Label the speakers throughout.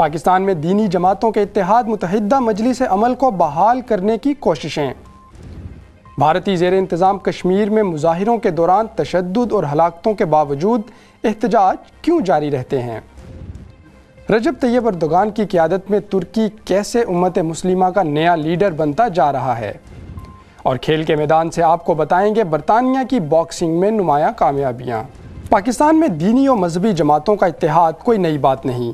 Speaker 1: پاکستان میں دینی جماعتوں کے اتحاد متحدہ مجلس عمل کو بحال کرنے کی کوششیں۔ بھارتی زیر انتظام کشمیر میں مظاہروں کے دوران تشدد اور ہلاکتوں کے باوجود احتجاج کیوں جاری رہتے ہیں؟ رجب طیب اردوغان کی قیادت میں ترکی کیسے امت مسلمہ کا نیا لیڈر بنتا جا رہا ہے؟ اور کھیل کے میدان سے آپ کو بتائیں گے برطانیہ کی باکسنگ میں نمایاں کامیابیاں۔ پاکستان میں دینی و مذہبی جماعتوں کا اتحاد کوئی نئی بات نہیں۔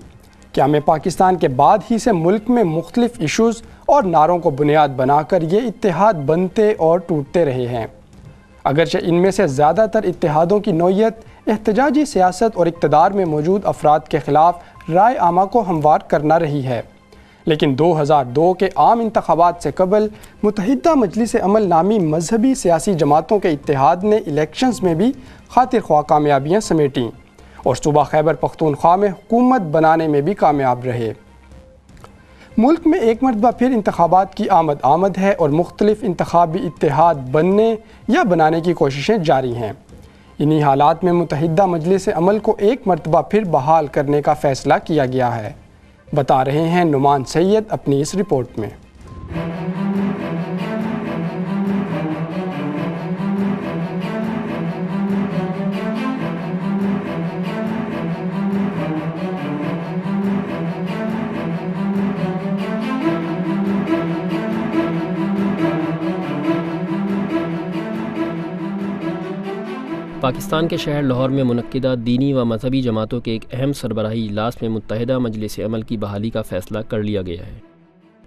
Speaker 1: کیا میں پاکستان کے بعد ہی سے ملک میں مختلف ایشوز اور نعروں کو بنیاد بنا کر یہ اتحاد بنتے اور ٹوٹتے رہے ہیں؟ اگرچہ ان میں سے زیادہ تر اتحادوں کی نوعیت احتجاجی سیاست اور اقتدار میں موجود افراد کے خلاف رائے عامہ کو ہموار کرنا رہی ہے، لیکن 2002 کے عام انتخابات سے قبل متحدہ مجلس عمل نامی مذہبی سیاسی جماعتوں کے اتحاد نے الیکشنز میں بھی خاطر خواہ کامیابیاں سمیٹیں اور صوبہ خیبر پختونخوا میں حکومت بنانے میں بھی کامیاب رہے۔ ملک میں ایک مرتبہ پھر انتخابات کی آمد ہے اور مختلف انتخابی اتحاد بننے یا بنانے کی کوششیں جاری ہیں۔ انہی حالات میں متحدہ مجلس عمل کو ایک مرتبہ پھر بحال کرنے کا فیصلہ کیا گیا ہے، بتا رہے ہیں نعمان سید اپنی اس رپورٹ میں۔
Speaker 2: پاکستان کے شہر لاہور میں منعقدہ دینی و مذہبی جماعتوں کے ایک اہم سربراہی اجلاس میں متحدہ مجلس عمل کی بحالی کا فیصلہ کر لیا گیا ہے۔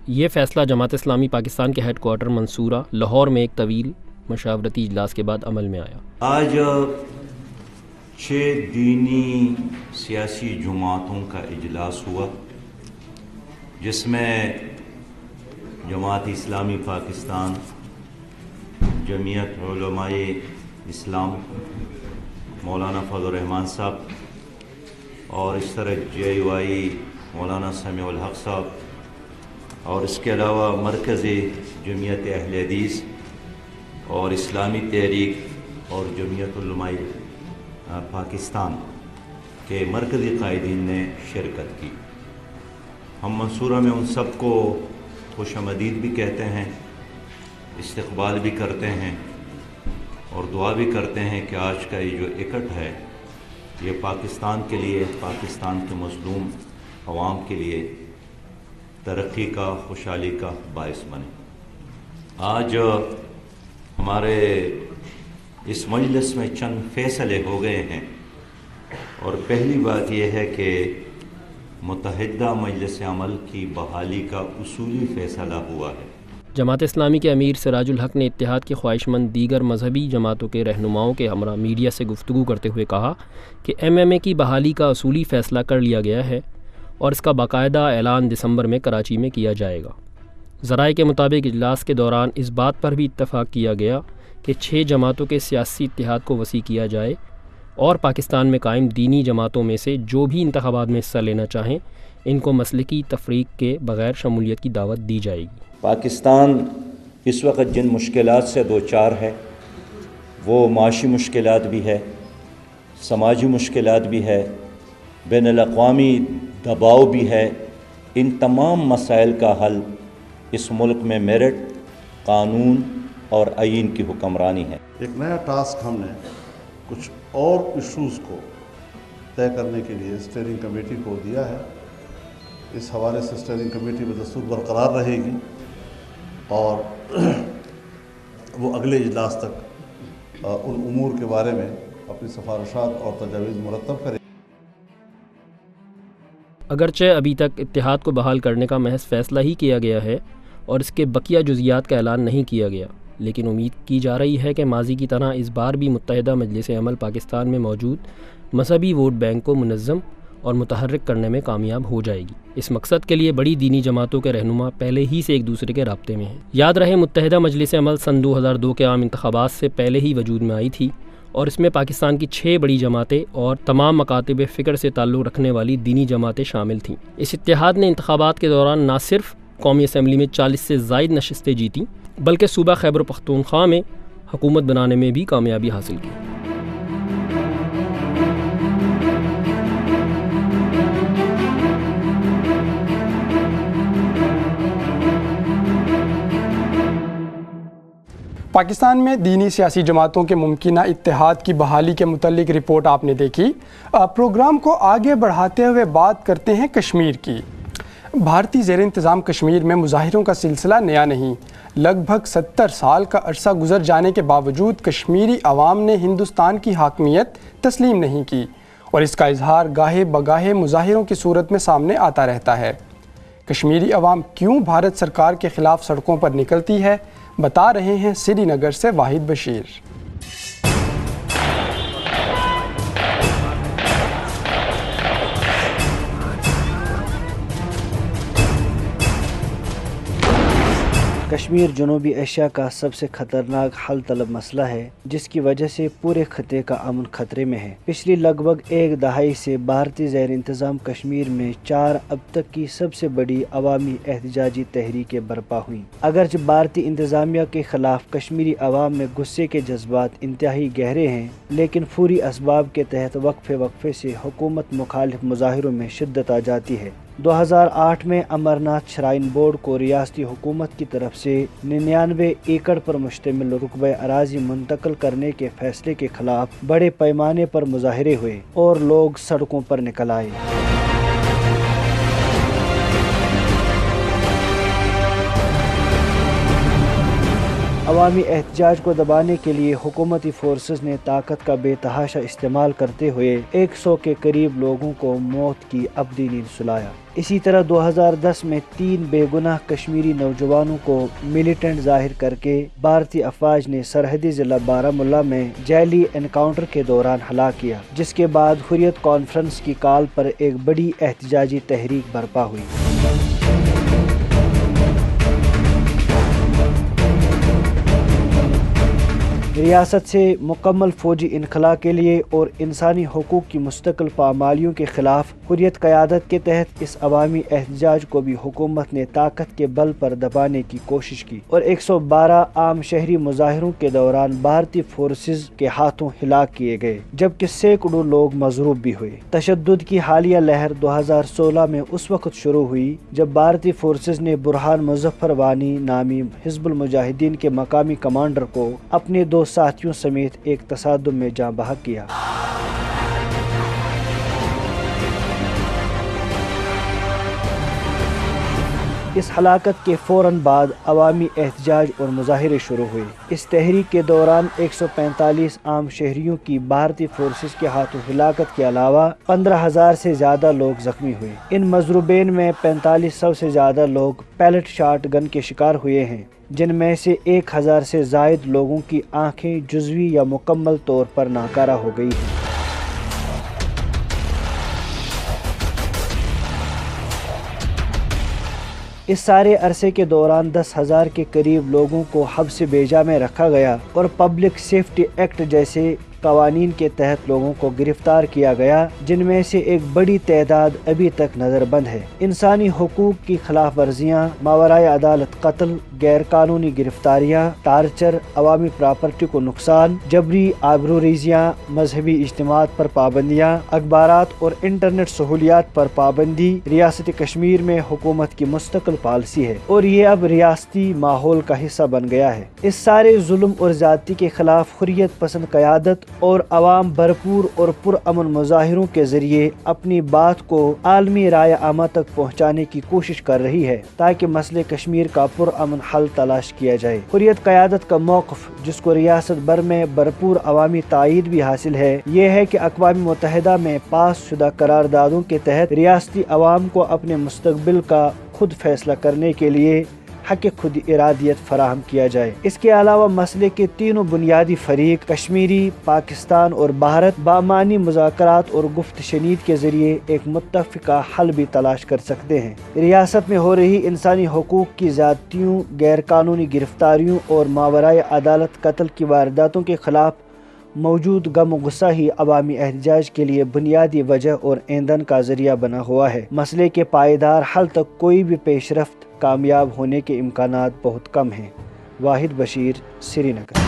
Speaker 2: یہ فیصلہ جماعت اسلامی پاکستان کے ہیڈ کوارٹر منصورہ لاہور میں ایک طویل مشاورتی اجلاس کے بعد عمل میں آیا۔
Speaker 3: آج 6 دینی سیاسی جماعتوں کا اجلاس ہوا، جس میں جماعت اسلامی پاکستان، جمعیت علماء اسلام، مولانا فضل الرحمان صاحب، اور اس طرح JUI مولانا سمیع الحق صاحب، اور اس کے علاوہ مرکزی جمعیت اہل حدیث اور اسلامی تحریک اور جمعیت علماء پاکستان کے مرکزی قائدین نے شرکت کی۔ ہم منصورہ میں ان سب کو خوش آمدید بھی کہتے ہیں، استقبال بھی کرتے ہیں اور دعا بھی کرتے ہیں کہ آج کا یہ جو اکٹھ ہے یہ پاکستان کے لیے، پاکستان کے مظلوم عوام کے لیے ترقی کا، خوشحالی کا باعث بنے۔ آج ہمارے اس مجلس میں چند فیصلے ہو گئے ہیں، اور پہلی بات یہ ہے کہ متحدہ مجلس عمل کی بحالی کا اصولی فیصلہ ہوا ہے۔
Speaker 2: جماعت اسلامی کے امیر سراج الحق نے اتحاد کی خواہش مند دیگر مذہبی جماعتوں کے رہنماؤں کے ہمراہ میڈیا سے گفتگو کرتے ہوئے کہا کہ MMA کی بحالی کا اصولی فیصلہ کر لیا گیا ہے اور اس کا باقاعدہ اعلان دسمبر میں کراچی میں کیا جائے گا۔ ذرائع کے مطابق اجلاس کے دوران اس بات پر بھی اتفاق کیا گیا کہ 6 جماعتوں کے سیاسی اتحاد کو وسیع کیا جائے اور پاکستان میں قائم دینی جماعتوں میں سے جو بھی انتخابات میں حصہ لینا چاہیں ان کو مسلکی تفریق کے بغیر شمولیت کی دعوت دی جائے گی۔
Speaker 3: پاکستان اس وقت جن مشکلات سے دوچار ہے وہ معاشی مشکلات بھی ہے، سماجی مشکلات بھی ہے، بین الاقوامی دباؤ بھی ہے۔ ان تمام مسائل کا حل اس ملک میں میرٹ، قانون اور آئین کی حکمرانی ہے۔
Speaker 4: ایک نیا ٹاسک ہم نے کچھ اور ایشوز کو طے کرنے کے لیے اسٹیئرنگ کمیٹی کو دیا ہے۔ اس حوالے سے اسٹیئرنگ کمیٹی بدستور برقرار رہے گی اور وہ اگلے اجلاس تک ان امور کے بارے میں اپنی سفارشات اور تجاویز مرتب کرے۔
Speaker 2: اگرچہ ابھی تک اتحاد کو بحال کرنے کا محض فیصلہ ہی کیا گیا ہے اور اس کے بقیہ جزیات کا اعلان نہیں کیا گیا، لیکن امید کی جا رہی ہے کہ ماضی کی طرح اس بار بھی متحدہ مجلس عمل پاکستان میں موجود مذہبی ووٹ بینک کو منظم اور متحرک کرنے میں کامیاب ہو جائے گی۔ اس مقصد کے لیے بڑی دینی جماعتوں کے رہنما پہلے ہی سے ایک دوسرے کے رابطے میں ہیں۔ یاد رہے متحدہ مجلس عمل سن 2002 کے عام انتخابات سے پہلے ہی وجود میں آئی تھی اور اس میں پاکستان کی 6 بڑی جماعتیں اور تمام مکاتب فکر سے تعلق رکھنے والی دینی جماعتیں شامل تھیں۔ اس اتحاد نے انتخابات کے دوران نہ صرف قومی اسمبلی میں 40 سے زائد نشستیں جیتیں بلکہ صوبہ خیبر پختونخوا میں حکومت بنانے میں بھی کامیابی حاصل کی۔
Speaker 1: پاکستان میں دینی سیاسی جماعتوں کے ممکنہ اتحاد کی بحالی کے متعلق رپورٹ آپ نے دیکھی۔ پروگرام کو آگے بڑھاتے ہوئے بات کرتے ہیں کشمیر کی۔ بھارتی زیر انتظام کشمیر میں مظاہروں کا سلسلہ نیا نہیں۔ لگ بھگ 70 سال کا عرصہ گزر جانے کے باوجود کشمیری عوام نے ہندوستان کی حاکمیت تسلیم نہیں کی، اور اس کا اظہار گاہے بگاہے مظاہروں کی صورت میں سامنے آتا رہتا ہے۔ کشمیری عوام کیوں بھارت سرکار کے خلاف سڑکوں پر نکلتی ہے، بتا رہے ہیں سری نگر سے واحد بشیر۔
Speaker 5: کشمیر جنوبی ایشیا کا سب سے خطرناک حل طلب مسئلہ ہے، جس کی وجہ سے پورے خطے کا امن خطرے میں ہے۔ پچھلی لگ بھگ ایک دہائی سے بھارتی زیر انتظام کشمیر میں 4 اب تک کی سب سے بڑی عوامی احتجاجی تحریکیں برپا ہوئیں۔ اگرچہ بھارتی انتظامیہ کے خلاف کشمیری عوام میں غصے کے جذبات انتہائی گہرے ہیں، لیکن فوری اسباب کے تحت وقفے سے حکومت مخالف مظاہروں میں شدت آ جاتی ہے۔ 2008 میں امرناتھ شرائن بورڈ کو ریاستی حکومت کی طرف سے 99 ایکڑ پر مشتمل رقبہ اراضی منتقل کرنے کے فیصلے کے خلاف بڑے پیمانے پر مظاہرے ہوئے اور لوگ سڑکوں پر نکل آئے۔ عوامی احتجاج کو دبانے کے لیے حکومتی فورسز نے طاقت کا بے تحاشا استعمال کرتے ہوئے 100 کے قریب لوگوں کو موت کی ابدی نیند سلایا۔ اسی طرح 2010 میں 3 بے گناہ کشمیری نوجوانوں کو ملیٹنٹ ظاہر کر کے بھارتی افواج نے سرحدی ضلع بارہمولہ میں جیلی انکاؤنٹر کے دوران ہلاک کیا، جس کے بعد حریت کانفرنس کی کال پر ایک بڑی احتجاجی تحریک برپا ہوئی۔ ریاست سے مکمل فوجی انخلاء کے لیے اور انسانی حقوق کی مستقل پامالیوں کے خلاف حریت قیادت کے تحت اس عوامی احتجاج کو بھی حکومت نے طاقت کے بل پر دبانے کی کوشش کی، اور 112 عام شہری مظاہروں کے دوران بھارتی فورسز کے ہاتھوں ہلاک کیے گئے، جبکہ سینکڑوں لوگ مضروب بھی ہوئے۔ تشدد کی حالیہ لہر 2016 میں اس وقت شروع ہوئی جب بھارتی فورسز نے برہان مظفر وانی نامی حزب المجاہدین کے مقامی کمانڈر کو اپنے 2 ساتھیوں سمیت ایک تصادم میں جاں بحق کیا۔ اس ہلاکت کے فوراً بعد عوامی احتجاج اور مظاہرے شروع ہوئے۔ اس تحریک کے دوران 145 عام شہریوں کی بھارتی فورسز کے ہاتھوں ہلاکت کے علاوہ 15,000 سے زیادہ لوگ زخمی ہوئے۔ ان مضروبین میں 4500 سے زیادہ لوگ پیلٹ شاٹ گن کے شکار ہوئے ہیں، جن میں سے 1000 سے زائد لوگوں کی آنکھیں جزوی یا مکمل طور پر ناکارہ ہو گئی ہیں۔ اس سارے عرصے کے دوران 10,000 کے قریب لوگوں کو حبس بیجا میں رکھا گیا اور پبلک سیفٹی ایکٹ جیسے قوانین کے تحت لوگوں کو گرفتار کیا گیا، جن میں سے ایک بڑی تعداد ابھی تک نظر بند ہے۔ انسانی حقوق کی خلاف ورزیاں، ماورائے عدالت قتل، غیر قانونی گرفتاریاں، ٹارچر، عوامی پراپرٹی کو نقصان، جبری آبروریزیاں، مذہبی اجتماعات پر پابندیاں، اخبارات اور انٹرنیٹ سہولیات پر پابندی ریاست کشمیر میں حکومت کی مستقل پالیسی ہے، اور یہ اب ریاستی ماحول کا حصہ بن گیا ہے۔ اس سارے ظلم اور زیادتی کے خلاف حریت پسند قیادت اور عوام بھرپور اور پرامن مظاہروں کے ذریعے اپنی بات کو عالمی رائے عامہ تک پہنچانے کی کوشش کر رہی ہے، تاکہ مسئلے کشمیر کا پرامن حل تلاش کیا جائے۔ حریت قیادت کا موقف، جس کو ریاست بھر میں بھرپور عوامی تائید بھی حاصل ہے، یہ ہے کہ اقوام متحدہ میں پاس شدہ قراردادوں کے تحت ریاستی عوام کو اپنے مستقبل کا خود فیصلہ کرنے کے لیے حق خود ارادیت فراہم کیا جائے۔ اس کے علاوہ مسئلے کے تینوں بنیادی فریق کشمیری، پاکستان اور بھارت بامعنی مذاکرات اور گفت شنید کے ذریعے ایک متفقہ حل بھی تلاش کر سکتے ہیں۔ ریاست میں ہو رہی انسانی حقوق کی زیادتیوں، غیر قانونی گرفتاریوں اور ماورائے عدالت قتل کی وارداتوں کے خلاف موجود غم و غصہ ہی عوامی احتجاج کے لیے بنیادی وجہ اور ایندھن کا ذریعہ بنا ہوا ہے۔ مسئلے کے پائیدار حل تک کوئی بھی پیش رفت کامیاب ہونے کے امکانات بہت کم ہیں۔ واحد بشیر، سری نگر۔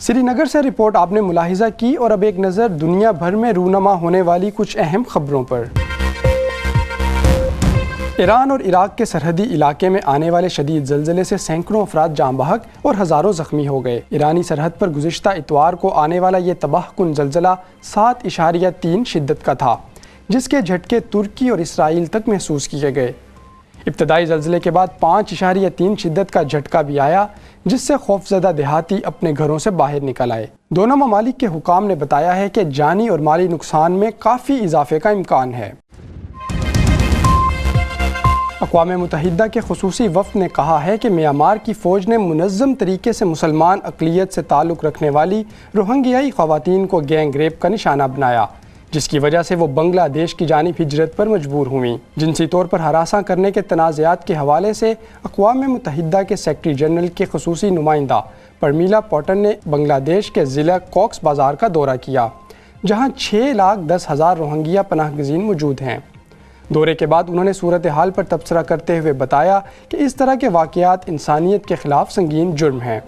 Speaker 1: سری نگر سے رپورٹ آپ نے ملاحظہ کی، اور اب ایک نظر دنیا بھر میں رونما ہونے والی کچھ اہم خبروں پر۔ ایران اور عراق کے سرحدی علاقے میں آنے والے شدید زلزلے سے سینکڑوں افراد جاں بحق اور ہزاروں زخمی ہو گئے۔ ایرانی سرحد پر گزشتہ اتوار کو آنے والا یہ تباہ کن زلزلہ 7.3 شدت کا تھا، جس کے جھٹکے ترکی اور اسرائیل تک محسوس کیے گئے۔ ابتدائی زلزلے کے بعد 5.3 شدت کا جھٹکا بھی آیا، جس سے خوفزدہ دیہاتی اپنے گھروں سے باہر نکل آئے۔ دونوں ممالک کے حکام نے بتایا ہے کہ جانی اور مالی نقصان میں کافی اضافے کا امکان ہے۔ اقوام متحدہ کے خصوصی وفد نے کہا ہے کہ میانمار کی فوج نے منظم طریقے سے مسلمان اقلیت سے تعلق رکھنے والی روہنگیائی خواتین کو گینگ ریپ کا نشانہ بنایا، جس کی وجہ سے وہ بنگلہ دیش کی جانب ہجرت پر مجبور ہوئیں۔ جنسی طور پر ہراساں کرنے کے تنازعات کے حوالے سے اقوام متحدہ کے سیکرٹری جنرل کے خصوصی نمائندہ پرمیلا پوٹن نے بنگلہ دیش کے ضلع کوکس بازار کا دورہ کیا، جہاں 6,10,000 روہنگیا پناہ گزین موجود ہیں۔ دورے کے بعد انہوں نے صورتحال پر تبصرہ کرتے ہوئے بتایا کہ اس طرح کے واقعات انسانیت کے خلاف سنگین جرم ہیں۔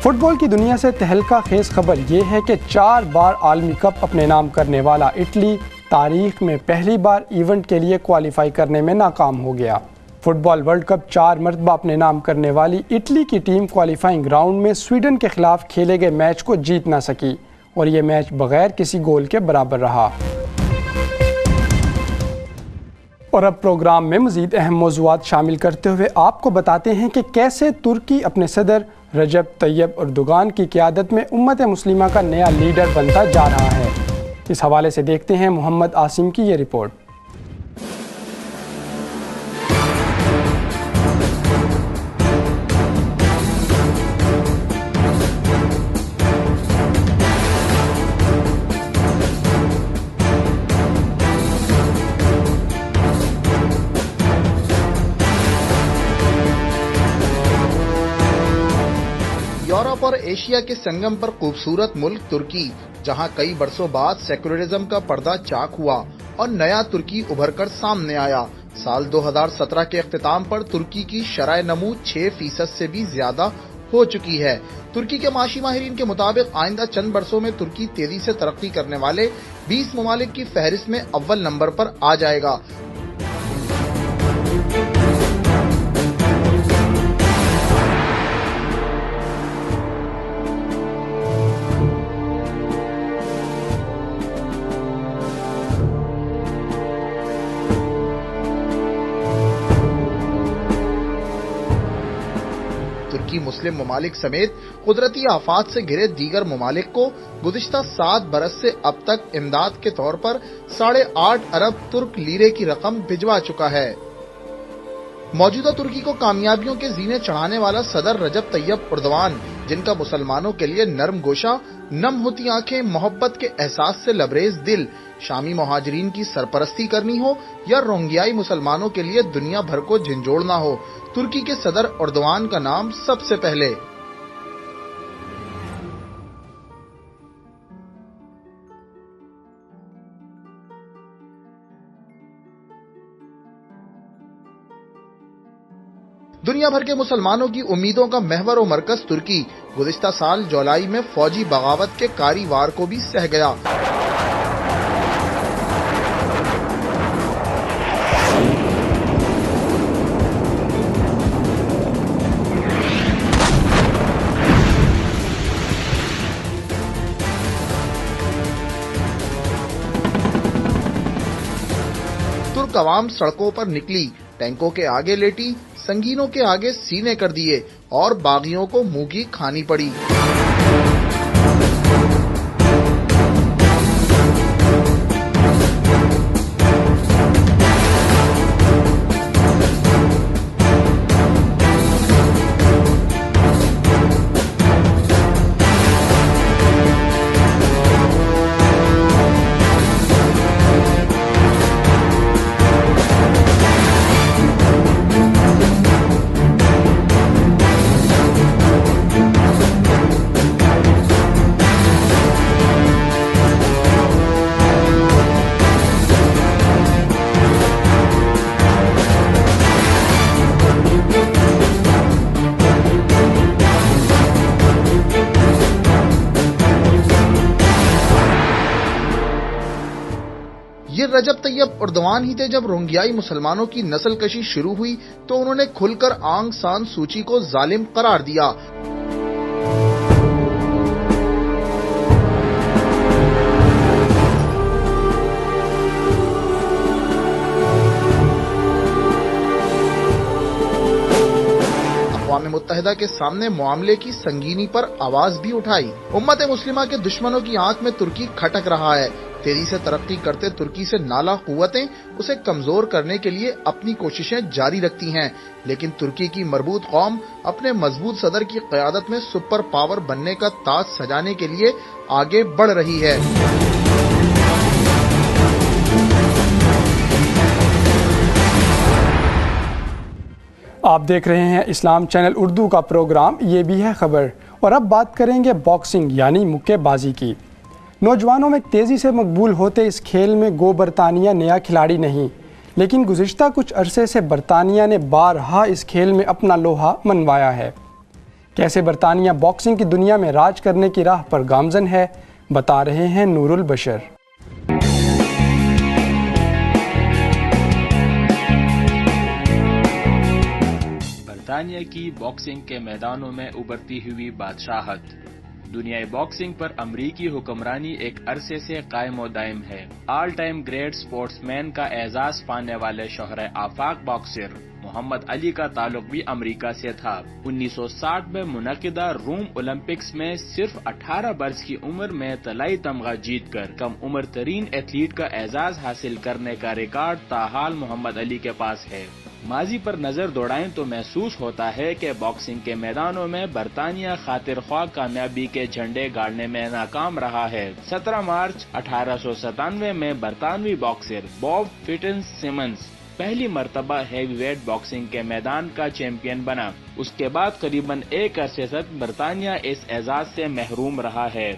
Speaker 1: فٹ بال کی دنیا سے تہلکہ خیز خبر یہ ہے کہ 4 بار عالمی کپ اپنے نام کرنے والا اٹلی تاریخ میں پہلی بار ایونٹ کے لیے کوالیفائی کرنے میں ناکام ہو گیا۔ فٹ بال ورلڈ کپ 4 مرتبہ اپنے نام کرنے والی اٹلی کی ٹیم کوالیفائنگ راؤنڈ میں سویڈن کے خلاف کھیلے گئے میچ کو جیت نہ سکی، اور یہ میچ بغیر کسی گول کے برابر رہا۔ اور اب پروگرام میں مزید اہم موضوعات شامل کرتے ہوئے آپ کو بتاتے ہیں کہ کیسے ترکی اپنے صدر رجب طیب اردوغان کی قیادت میں امت مسلمہ کا نیا لیڈر بنتا جا رہا ہے۔ اس حوالے سے دیکھتے ہیں محمد عاصم کی یہ رپورٹ۔
Speaker 6: یورپ اور ایشیا کے سنگم پر خوبصورت ملک ترکی، جہاں کئی برسوں بعد سیکولرزم کا پردہ چاک ہوا اور نیا ترکی ابھر کر سامنے آیا۔ سال 2017 کے اختتام پر ترکی کی شرح نمو 6% سے بھی زیادہ ہو چکی ہے۔ ترکی کے معاشی ماہرین کے مطابق آئندہ چند برسوں میں ترکی تیزی سے ترقی کرنے والے 20 ممالک کی فہرست میں اول نمبر پر آ جائے گا۔ ترکی مسلم ممالک سمیت قدرتی آفات سے گھرے دیگر ممالک کو گزشتہ 7 برس سے اب تک امداد کے طور پر 8.5 ارب ترک لیرے کی رقم بھجوا چکا ہے۔ موجودہ ترکی کو کامیابیوں کے زینے چڑھانے والا صدر رجب طیب اردوان، جن کا مسلمانوں کے لیے نرم گوشہ، نم ہوتی آنکھیں، محبت کے احساس سے لبریز دل، شامی مہاجرین کی سرپرستی کرنی ہو یا روہنگیائی مسلمانوں کے لیے دنیا بھر کو جھنجھوڑنا ہو، ترکی کے صدر اردوان کا نام سب سے پہلے۔ دنیا بھر کے مسلمانوں کی امیدوں کا محور و مرکز ترکی گزشتہ سال جولائی میں فوجی بغاوت کے کاری وار کو بھی سہ گیا۔ ترک عوام سڑکوں پر نکلی، ٹینکوں کے آگے لیٹی، سنگینوں کے آگے سینے کر دیے اور باغیوں کو منہ کی کھانی پڑی۔ رجب طیب اردوان ہی تھے جب روہنگیائی مسلمانوں کی نسل کشی شروع ہوئی تو انہوں نے کھل کر آنگ سان سوچی کو ظالم قرار دیا۔ اقوام متحدہ کے سامنے معاملے کی سنگینی پر آواز بھی اٹھائی۔ امت مسلمہ کے دشمنوں کی آنکھ میں ترکی کھٹک رہا ہے۔ تیزی سے ترقی کرتے ترکی سے نالا قوتیں اسے کمزور کرنے کے لیے اپنی کوششیں جاری رکھتی ہیں، لیکن ترکی کی مربوط قوم اپنے مضبوط صدر کی قیادت میں سپر پاور بننے کا تاج سجانے کے لیے آگے بڑھ رہی ہے۔
Speaker 1: آپ دیکھ رہے ہیں اسلام چینل اردو کا پروگرام یہ بھی ہے خبر، اور اب بات کریں گے باکسنگ یعنی مکے بازی کی۔ نوجوانوں میں تیزی سے مقبول ہوتے اس کھیل میں گو برطانیہ نیا کھلاڑی نہیں، لیکن گزشتہ کچھ عرصے سے برطانیہ نے بارہا اس کھیل میں اپنا لوہا منوایا ہے۔ کیسے برطانیہ باکسنگ کی دنیا میں راج کرنے کی راہ پر گامزن ہے، بتا رہے ہیں نور البشر۔
Speaker 7: برطانیہ کی باکسنگ کے میدانوں میں ابھرتی ہوئی بادشاہت۔ دنیائے باکسنگ پر امریکی حکمرانی ایک عرصے سے قائم و دائم ہے۔ آل ٹائم گریٹ سپورٹس مین کا اعزاز پانے والے شوہر آفاق باکسر محمد علی کا تعلق بھی امریکہ سے تھا۔ 1960 میں منعقدہ روم اولمپکس میں صرف 18 برس کی عمر میں طلائی تمغہ جیت کر کم عمر ترین ایتھلیٹ کا اعزاز حاصل کرنے کا ریکارڈ تاحال محمد علی کے پاس ہے۔ ماضی پر نظر دوڑائیں تو محسوس ہوتا ہے کہ باکسنگ کے میدانوں میں برطانیہ خاطر خواہ کامیابی کے جھنڈے گاڑنے میں ناکام رہا ہے۔ 17 مارچ 1897 میں برطانوی باکسر باب فٹن سمنز پہلی مرتبہ ہیوی ویٹ باکسنگ کے میدان کا چیمپئن بنا۔ اس کے بعد قریباً ایک عرصے تک برطانیہ اس اعزاز سے محروم رہا ہے۔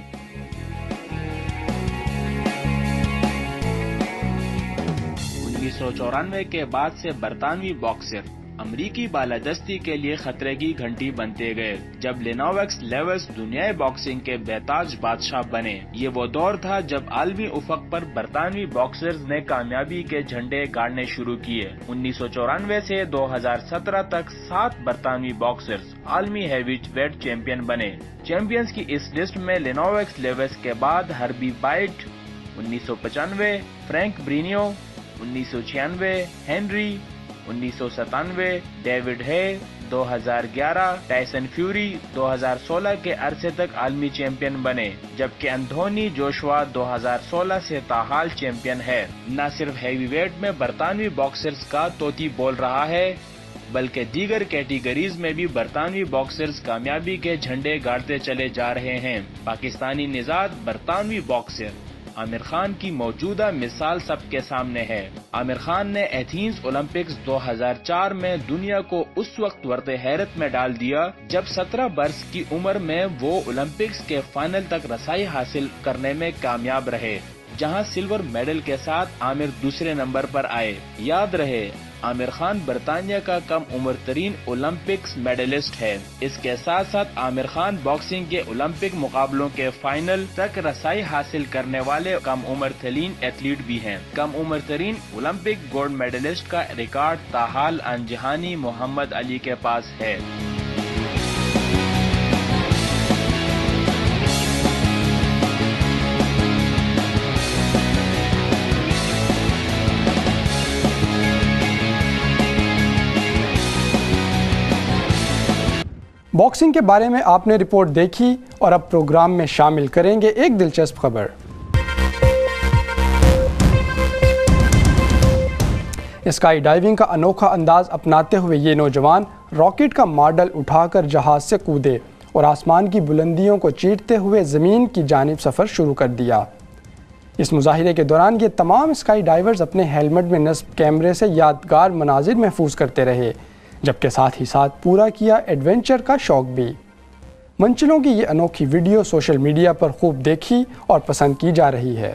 Speaker 7: 1994 کے بعد سے برطانوی باکسر امریکی بالادستی کے لیے خطرے کی گھنٹی بنتے گئے، جب لینوکس لیوس دنیائے باکسنگ کے بےتاج بادشاہ بنے۔ یہ وہ دور تھا جب عالمی افق پر برطانوی باکسرز نے کامیابی کے جھنڈے گاڑنے شروع کیے۔ 1994 سے 2017 تک 7 برطانوی باکسرز عالمی ہیوی ویٹ چیمپئن بنے۔ چیمپئنز کی اس لسٹ میں لینوکس لیوس کے بعد ہربی بائٹ 1995، فرینک برینیو 1996، ہنری 1997، ڈیوڈ ہے 2011، ٹائسن فیوری 2016 کے عرصے تک عالمی چیمپئن بنے، جبکہ انتھونی جوشوا 2016 سے تاحال چیمپئن ہے۔ نہ صرف ہیوی ویٹ میں برطانوی باکسرز کا طوطی بول رہا ہے، بلکہ دیگر کیٹیگریز میں بھی برطانوی باکسرز کامیابی کے جھنڈے گاڑتے چلے جا رہے ہیں۔ پاکستانی نژاد برطانوی باکسر عامر خان کی موجودہ مثال سب کے سامنے ہے۔ عامر خان نے ایتھینز اولمپکس 2004 میں دنیا کو اس وقت ورطہ حیرت میں ڈال دیا جب 17 برس کی عمر میں وہ اولمپکس کے فائنل تک رسائی حاصل کرنے میں کامیاب رہے، جہاں سلور میڈل کے ساتھ عامر دوسرے نمبر پر آئے۔ یاد رہے، عامر خان برطانیہ کا کم عمر ترین اولمپکس میڈلسٹ ہے۔ اس کے ساتھ ساتھ عامر خان باکسنگ کے اولمپک مقابلوں کے فائنل تک رسائی حاصل کرنے والے کم عمر ترین ایتھلیٹ بھی ہیں۔ کم عمر ترین اولمپک گولڈ میڈلسٹ کا ریکارڈ تاحال انجہانی محمد علی کے پاس ہے۔
Speaker 1: باکسنگ کے بارے میں آپ نے رپورٹ دیکھی، اور اب پروگرام میں شامل کریں گے ایک دلچسپ خبر۔ اسکائی ڈائیونگ کا انوکھا انداز اپناتے ہوئے یہ نوجوان راکٹ کا ماڈل اٹھا کر جہاز سے کودے اور آسمان کی بلندیوں کو چیرتے ہوئے زمین کی جانب سفر شروع کر دیا۔ اس مظاہرے کے دوران یہ تمام اسکائی ڈائیورز اپنے ہیلمٹ میں نصب کیمرے سے یادگار مناظر محفوظ کرتے رہے، جبکہ ساتھ ہی ساتھ پورا کیا ایڈونچر کا شوق بھی۔ منچلوں کی یہ انوکھی ویڈیو سوشل میڈیا پر خوب دیکھی اور پسند کی جا رہی ہے۔